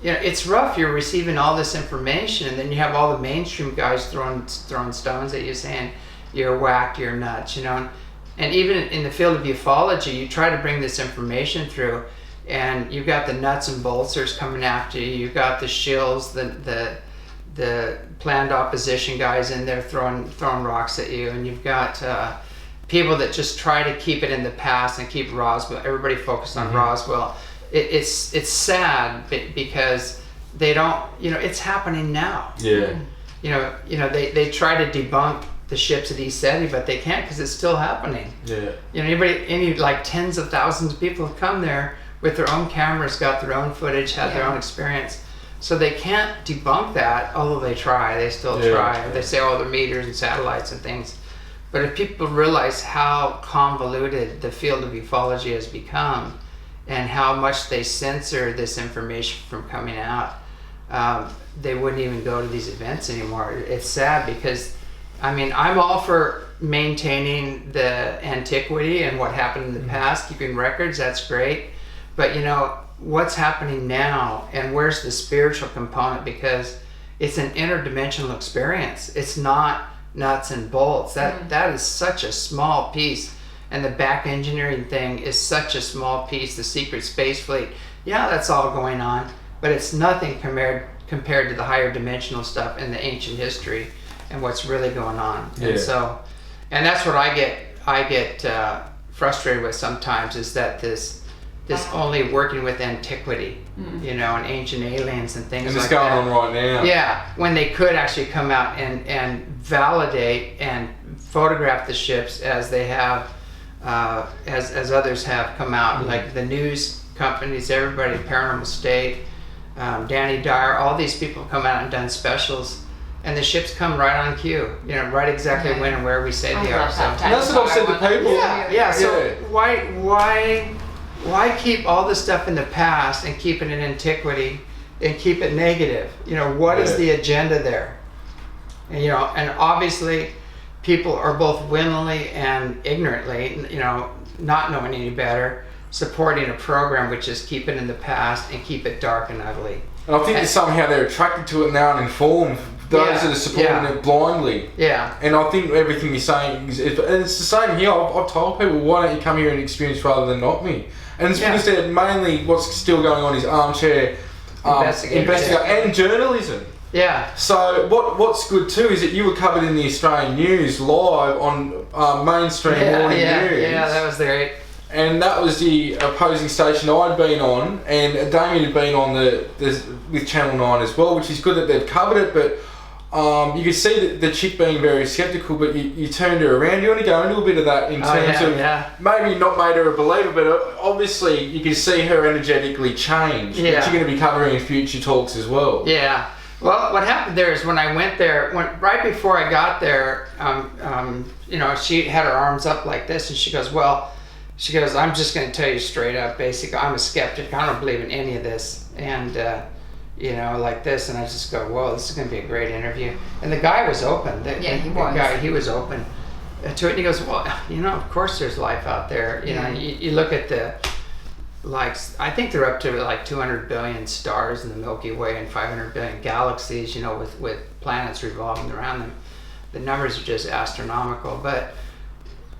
you know, it's rough. You're receiving all this information, and then you have all the mainstream guys throwing stones at you saying you're whacked, you're nuts, you know. And even in the field of ufology, you try to bring this information through, and you've got the nuts and bolsters coming after you. You've got the shills, the planned opposition guys in there throwing rocks at you, and you've got people that just try to keep it in the past and keep Roswell. Everybody focused on Roswell. It's sad because they don't, you know, it's happening now. Yeah. they try to debunk the ships at ECETI, but they can't because it's still happening. Yeah. Any like tens of thousands of people have come there with their own cameras, got their own footage, had their own experience. So they can't debunk that, although they try. They still try. They say, oh, the meters and satellites and things. But if people realize how convoluted the field of ufology has become and how much they censor this information from coming out, they wouldn't even go to these events anymore. It's sad because, I mean, I'm all for maintaining the antiquity and what happened in the past, keeping records, that's great. But what's happening now, and where's the spiritual component? Because it's an interdimensional experience. It's not nuts and bolts. That is such a small piece, and the back engineering thing is such a small piece. The secret space fleet, that's all going on, but it's nothing compared to the higher dimensional stuff in the ancient history and what's really going on. And that's what I get frustrated with sometimes, is that this only working with antiquity, and ancient aliens and things like that. And it's going on right now. Yeah, when they could actually come out and validate and photograph the ships as they have, as others have come out, like the news companies, everybody, Paranormal State, Danny Dyer, all these people come out and done specials, and the ships come right on cue, right exactly when and where we say they are. So and that's what I've said to people. So why keep all this stuff in the past and keep it in antiquity and keep it negative? What is the agenda there? And obviously people are both willingly and ignorantly, not knowing any better, supporting a program which is keep it in the past and keep it dark and ugly. And I think that somehow they're attracted to it now and informed those that are supporting it blindly. Yeah. And I think everything you're saying is, and it's the same here. I've told people, why don't you come here and experience rather than not me? And it's because they're mainly, what's still going on is armchair investigator and journalism. Yeah. So what's good too is that you were covered in the Australian news live on mainstream morning news. Yeah, that was great. And that was the opposing station I'd been on, and Damien had been on with Channel 9 as well, which is good that they've covered it, but you could see the chick being very sceptical, but you turned her around. You want to go into a bit of that in terms of maybe not made her a believer, but obviously you can see her energetically change, which you're going to be covering in future talks as well. Yeah. Well, what happened there is when I went there, right before I got there, she had her arms up like this, and she goes, I'm just going to tell you straight up, basically, I'm a skeptic. I don't believe in any of this. And, like this. And I just go, whoa, this is going to be a great interview. And the guy was open. He was open to it. And he goes, well, of course there's life out there. You look at I think they're up to like 200 billion stars in the Milky Way and 500 billion galaxies, with planets revolving around them. The numbers are just astronomical. But,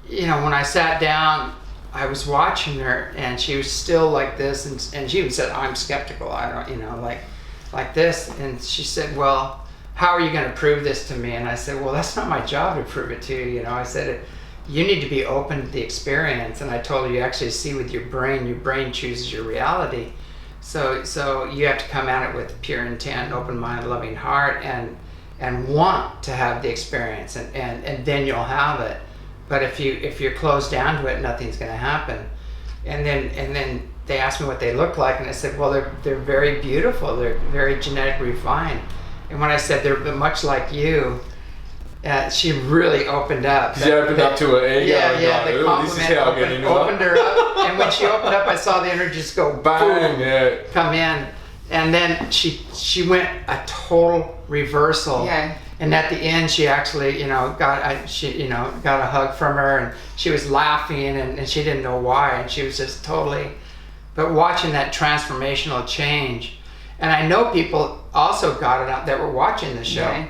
when I sat down, I was watching her, and she was still like this, and she even said, I'm skeptical, I don't, like this. And she said, well, how are you going to prove this to me? And I said, well, that's not my job to prove it to you. I said, you need to be open to the experience. And I told her, you actually see with your brain chooses your reality. So you have to come at it with pure intent, open mind, loving heart, and want to have the experience, and then you'll have it. But if you're closed down to it, nothing's going to happen. And then they asked me what they look like, and I said, well, they're very beautiful. They're very genetically refined. And when I said they're much like you, she really opened up. She opened up to her ego. The compliment this is how I'm getting opened her up. And when she opened up, I saw the energy just go bang, boom, come in. And then she went a total reversal. Yeah. And at the end, she actually, got a hug from her, and she was laughing, and she didn't know why, and she was just totally. But watching that transformational change, and I know people also got it out that were watching the show.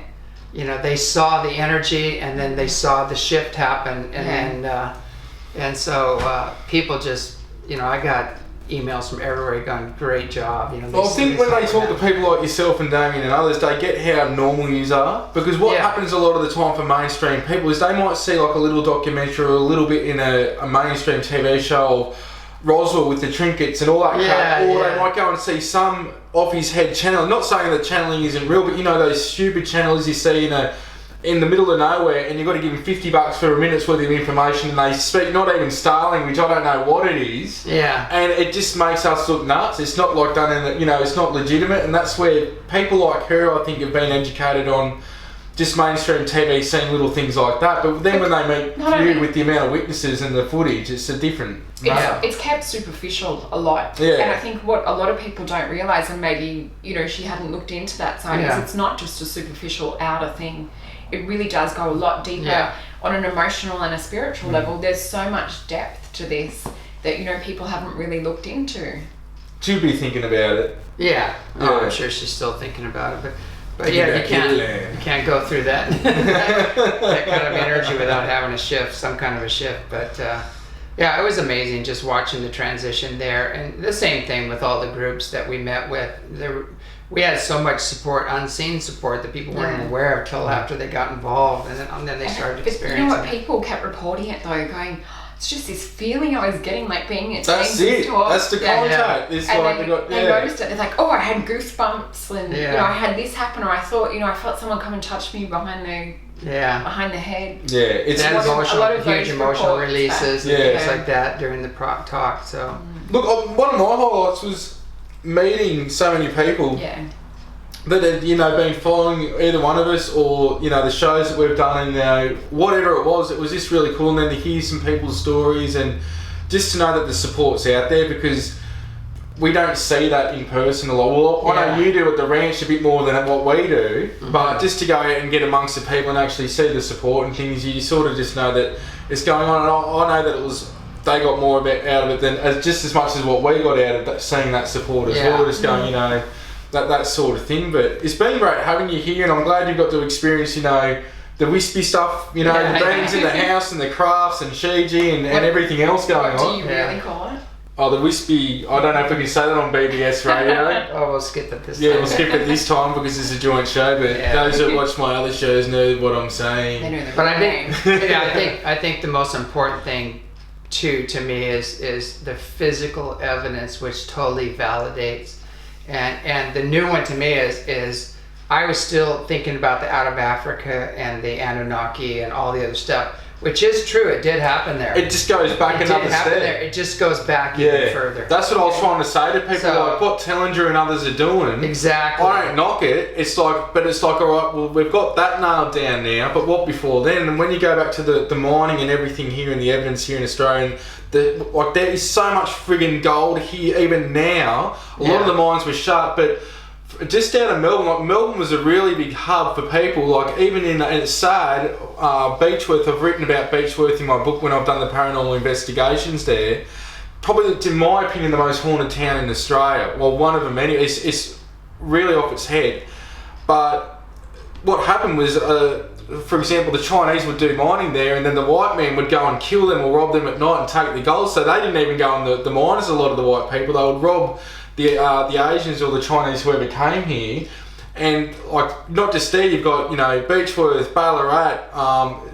Yeah. They saw the energy, and then they saw the shift happen, and so people just, I got emails from everywhere going, great job. Well, I think when they talk to people like yourself and Damien and others, they get how normal yous are. Because what happens a lot of the time for mainstream people is they might see like a little documentary or a little bit in a mainstream TV show of Roswell with the trinkets and all that crap, or they might go and see some off his head channel. Not saying that channeling isn't real, but you know those stupid channels you see in the middle of nowhere, and you've got to give them $50 for a minute's worth of information, and they speak not even Starling, which I don't know what it is. Yeah. And it just makes us look nuts. It's not like done in the, you know, it's not legitimate, and that's where people like her, I think, have been educated on just mainstream TV, seeing little things like that. But then when they meet you with the amount of witnesses and the footage, it's a different matter. It's kept superficial a lot. Yeah. And I think what a lot of people don't realise, and maybe, you know, she hadn't looked into that side, is it's not just a superficial outer thing. It really does go a lot deeper on an emotional and a spiritual level. There's so much depth to this that, you know, people haven't really looked into. To be thinking about it. Yeah. Oh, I'm sure she's still thinking about it, but yeah, you can't go through that that kind of energy without having some kind of a shift. But yeah, it was amazing just watching the transition there, and the same thing with all the groups that we met with. We had so much support, unseen support, that people weren't aware of till after they got involved, and then they started experiencing. You know what? People kept reporting it though, going, it's just this feeling I was getting, like being at That's it. That's the contact. It's and like they noticed it. They're like, oh, I had goosebumps, and you know, I had this happen, or I thought, you know, I felt someone come and touch me behind the head. Yeah, it's a lot of huge emotional releases and things like that during the talk. So look, one of my highlights was meeting so many people that had, you know, been following either one of us, or, you know, the shows that we've done, and, you know, whatever it was just really cool. And then to hear some people's stories, and just to know that the support's out there, because we don't see that in person a lot. Well, I know you do at the ranch a bit more than what we do, but just to go out and get amongst the people and actually see the support and things, you sort of just know that it's going on. And I know that they got more out of it than just as much as what we got out of that, seeing that support as well. Just going, you know, that sort of thing. But it's been great having you here, and I'm glad you got to experience, you know, the wispy stuff, you know, the meetings in the house and the crafts and Shiji and everything else going on. What do you really call it? Oh, the wispy, I don't know if we can say that on BBS radio. Oh, we'll skip it this time. Yeah, we'll skip it this time because it's a joint show, but those that watch my other shows know what I'm saying. They know the but I think the most important thing to me is the physical evidence, which totally validates, and the new one to me is I was still thinking about the out of Africa and the Anunnaki and all the other stuff, which is true. It did happen there. It just goes back another step. It just goes back even further. That's what I was trying to say to people, like what Tellinger and others are doing. Exactly. I don't knock it. It's like, all right, well, we've got that nailed down now, but what before then? And when you go back to the mining and everything here and the evidence here in Australia, and there is so much friggin' gold here even now. A lot of the mines were shut, but just out of Melbourne, like Melbourne was a really big hub for people. Like even and it's sad, Beechworth. I've written about Beechworth in my book when I've done the paranormal investigations there. Probably, in my opinion, the most haunted town in Australia. Well, one of them anyway. It's really off its head. But what happened was, for example, the Chinese would do mining there, and then the white men would go and kill them or rob them at night and take the gold. So they didn't even go on the miners. A lot of the white people, they would rob the Asians or the Chinese, whoever came here, and like not just there, you've got, you know, Beechworth, Ballarat,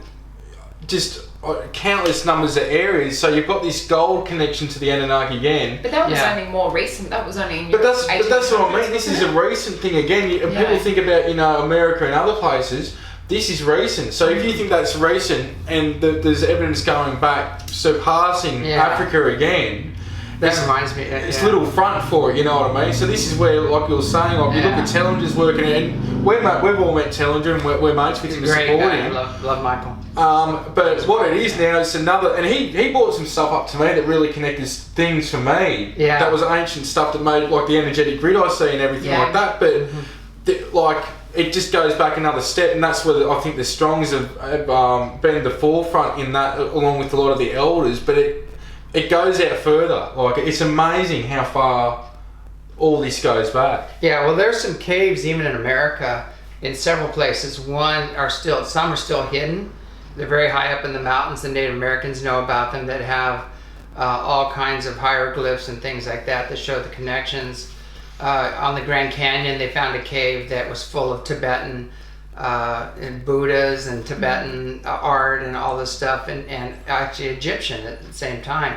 just countless numbers of areas. So you've got this gold connection to the Anunnaki again. But that was only more recent. That was only. But that's what I mean. This is a recent thing again. People think about, you know, America and other places. This is recent. So if you think that's recent, and there's evidence going back surpassing Africa again. That reminds me. It's a little front for it, you know what I mean? So this is where, like you were saying, like you look at Tellinger's working, and we've all met Tellinger, and we're mates with him, great support guy. him. Love Michael. But what it is now, it's another, and he brought some stuff up to me that really connected things for me. Yeah. That was ancient stuff that made, like the energetic grid I see and everything like that. But like it just goes back another step, and that's where I think the Strongs have been the forefront in that, along with a lot of the elders. But it goes out further. Like, it's amazing how far all this goes back. Yeah, well, there's some caves even in America in several places. Some are still hidden. They're very high up in the mountains. The Native Americans know about them, that have all kinds of hieroglyphs and things like that show the connections. On the Grand Canyon, they found a cave that was full of Tibetan and Buddhas and Tibetan art and all this stuff, and actually Egyptian at the same time.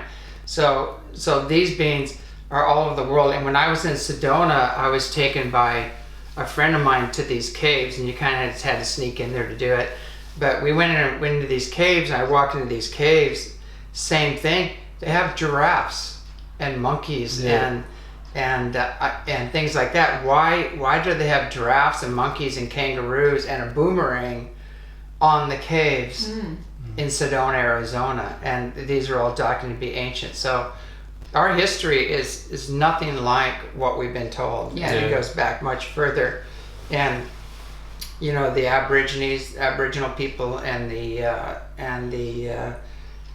So these beings are all over the world. And when I was in Sedona, I was taken by a friend of mine to these caves, and you kind of had to sneak in there to do it. But we went into these caves, and I walked into these caves. Same thing. They have giraffes and monkeys and things like that. Why do they have giraffes and monkeys and kangaroos and a boomerang on the caves in Sedona, Arizona? And these are all documented to be ancient. So our history is nothing like what we've been told. Yeah. And it goes back much further. And you know, the Aboriginal people and the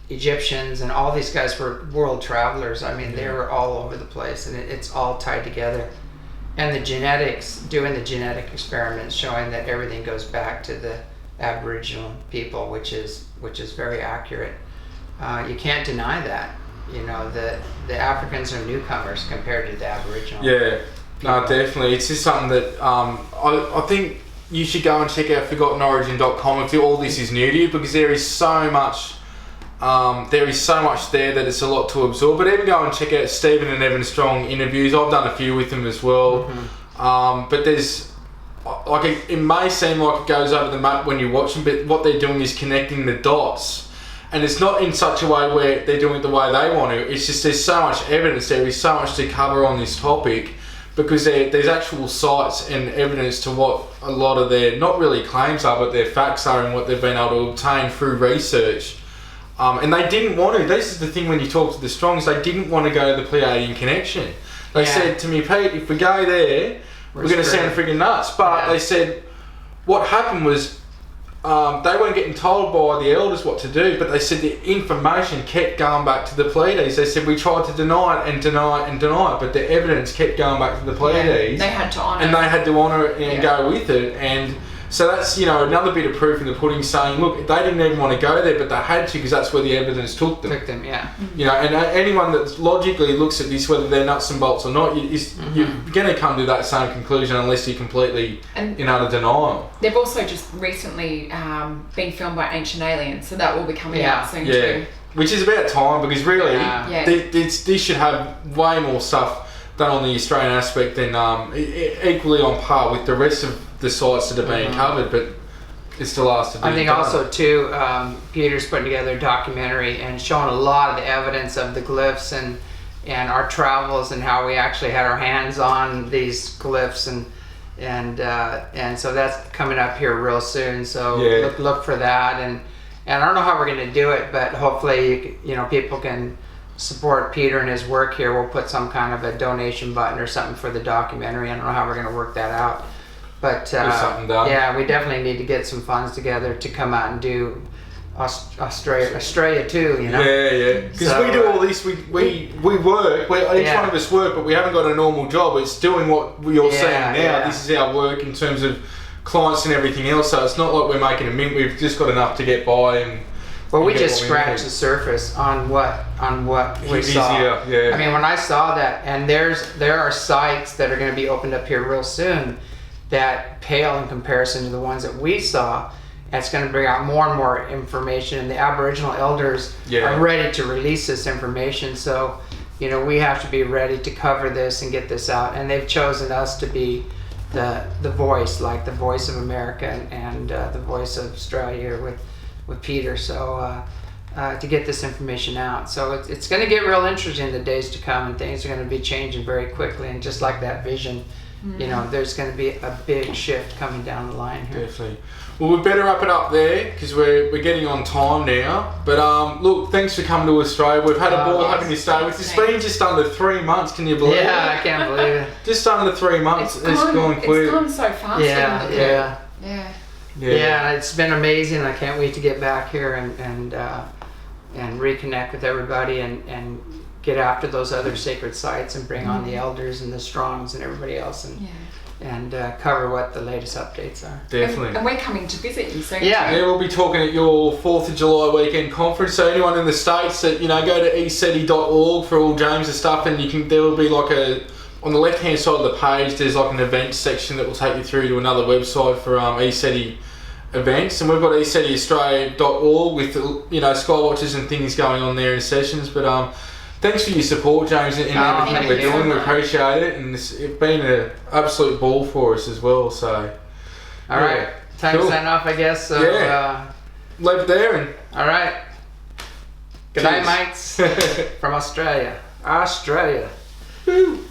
Egyptians and all these guys were world travelers. I mean, they were all over the place, and it's all tied together. And the genetics, doing the genetic experiments, showing that everything goes back to the Aboriginal people, which is very accurate. You can't deny that. You know, the Africans are newcomers compared to the Aboriginal. Yeah, no, definitely. It's just something that I think you should go and check out ForgottenOrigin.com if all this is new to you, because there is so much there that it's a lot to absorb. But even go and check out Stephen and Evan Strong interviews. I've done a few with them as well. But there's it may seem like it goes over the map when you watch them, but what they're doing is connecting the dots. And it's not in such a way where they're doing it the way they want to. It's just there's so much evidence, there is so much to cover on this topic, because there's actual sites and evidence to what a lot of their, not really claims are, but their facts are and what they've been able to obtain through research. And they didn't want to. This is the thing when you talk to the Strongs, they didn't want to go to the Pleiadian connection. They said to me, Pete, if we go there, we're going to sound freaking nuts. But they said what happened was, they weren't getting told by the elders what to do, but they said the information kept going back to the Pleiades. They said we tried to deny it and deny it and deny it, but the evidence kept going back to the Pleiades. They had to honour it. And they had to honour it and go with it. And so that's, another bit of proof in the pudding, saying, look, they didn't even want to go there, but they had to, because that's where the evidence took them. And anyone that logically looks at this, whether they're nuts and bolts or not, you're going to come to that same conclusion unless you're completely in utter denial. They've also just recently been filmed by Ancient Aliens, so that will be coming out soon too. Which is about time, because really, this should have way more stuff done on the Australian aspect than equally on par with the rest of the sites that are being covered, but it's still asked to be I think done. also too, Peter's putting together a documentary and showing a lot of the evidence of the glyphs and our travels and how we actually had our hands on these glyphs and so that's coming up here real soon. So look for that, and I don't know how we're going to do it, but hopefully people can support Peter and his work here. We'll put some kind of a donation button or something for the documentary. I don't know how we're going to work that out. But we definitely need to get some funds together to come out and do Australia too. Because we do all this. We work. Each one of us work, but we haven't got a normal job. It's doing what you're saying now. This is our work in terms of clients and everything else. So it's not like we're making a mint. We've just got enough to get by and. Well, we just scratched the surface on what we saw. I mean, when I saw that, and there are sites that are going to be opened up here real soon that pale in comparison to the ones that we saw. And it's going to bring out more and more information, and the Aboriginal elders are ready to release this information. So, we have to be ready to cover this and get this out. And they've chosen us to be the voice, like the voice of America and the voice of Australia here with Peter. So to get this information out. So it's going to get real interesting in the days to come, and things are going to be changing very quickly. And just like that vision, there's going to be a big shift coming down the line here. Definitely. Well, we better wrap it up there, because we're getting on time now. But look, thanks for coming to Australia. We've had a ball having you stay with us. It's been just under 3 months. Can you believe it? Yeah, I can't believe it. Just under 3 months. It's gone quick. It's gone so fast. Yeah, it's been amazing. I can't wait to get back here and reconnect with everybody and get after those other sacred sites and bring on the elders and the Strongs and everybody else and cover what the latest updates are. Definitely. And we're coming to visit you soon. Yeah, we'll be talking at your 4th of July weekend conference. So anyone in the States that, go to ECETI.org for all James' stuff, and there will be on the left hand side of the page, there's an events section that will take you through to another website for ECETI events, and we've got ECETI Australia.org with SkyWatches and things going on there in sessions. But thanks for your support, James, in everything thank we're you so doing. We much. appreciate it, and it's been an absolute ball for us as well. So, All right. Time to Cool. sign off, I guess. So, Yeah. Leave it there, and all right. Good night, Cheers. mates. From Australia. Australia. Woo.